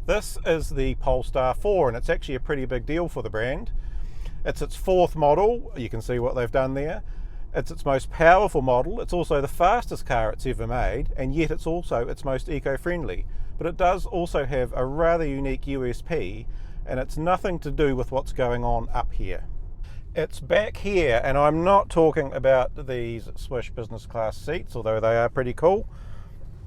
This is the Polestar 4 and it's actually a pretty big deal for the brand. It's its fourth model, you can see what they've done there. It's its most powerful model, it's also the fastest car it's ever made, and yet it's also its most eco-friendly. But it does also have a rather unique USP, and it's nothing to do with what's going on up here. It's back here, and I'm not talking about these Swish business class seats, although they are pretty cool.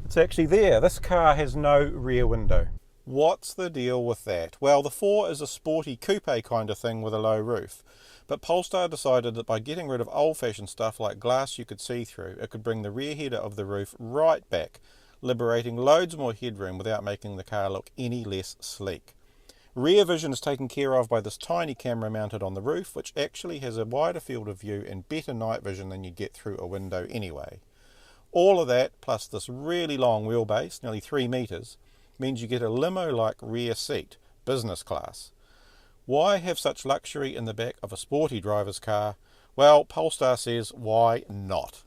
It's actually there. This car has no rear window. What's the deal with that? Well, the 4 is a sporty coupe kind of thing with a low roof. But Polestar decided that by getting rid of old-fashioned stuff like glass you could see through, it could bring the rear header of the roof right back, liberating loads more headroom without making the car look any less sleek. Rear vision is taken care of by this tiny camera mounted on the roof, which actually has a wider field of view and better night vision than you get through a window anyway. All of that, plus this really long wheelbase, nearly 3 metres, means you get a limo-like rear seat, business class. Why have such luxury in the back of a sporty driver's car? Well, Polestar says, why not?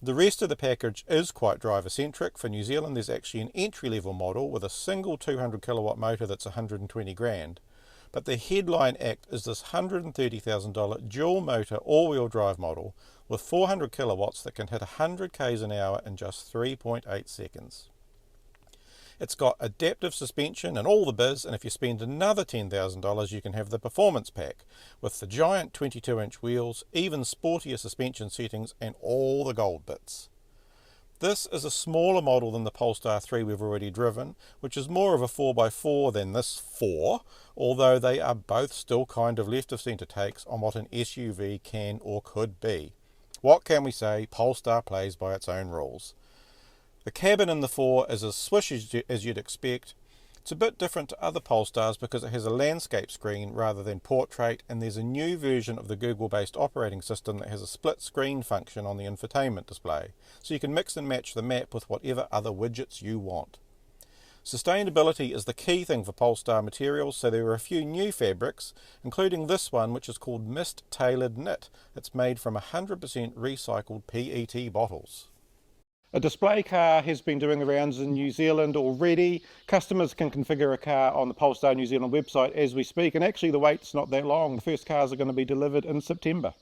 The rest of the package is quite driver-centric. For New Zealand, there's actually an entry-level model with a single 200 kilowatt motor that's 120 grand. But the headline act is this $130,000 dual motor all-wheel drive model with 400 kilowatts that can hit 100 k's an hour in just 3.8 seconds. It's got adaptive suspension and all the biz, and if you spend another $10,000 you can have the performance pack with the giant 22-inch wheels, even sportier suspension settings and all the gold bits. This is a smaller model than the Polestar 3 we've already driven, which is more of a 4x4 than this 4, although they are both still kind of left of centre takes on what an SUV can or could be. What can we say? Polestar plays by its own rules. The cabin in the 4 is as swish as you'd expect. It's a bit different to other Polestars because it has a landscape screen rather than portrait, and there's a new version of the Google-based operating system that has a split screen function on the infotainment display, so you can mix and match the map with whatever other widgets you want. Sustainability is the key thing for Polestar materials, so there are a few new fabrics, including this one which is called Mist Tailored Knit. It's made from 100% recycled PET bottles. A display car has been doing the rounds in New Zealand already. Customers can configure a car on the Polestar New Zealand website as we speak, and actually the wait's not that long. The first cars are going to be delivered in September.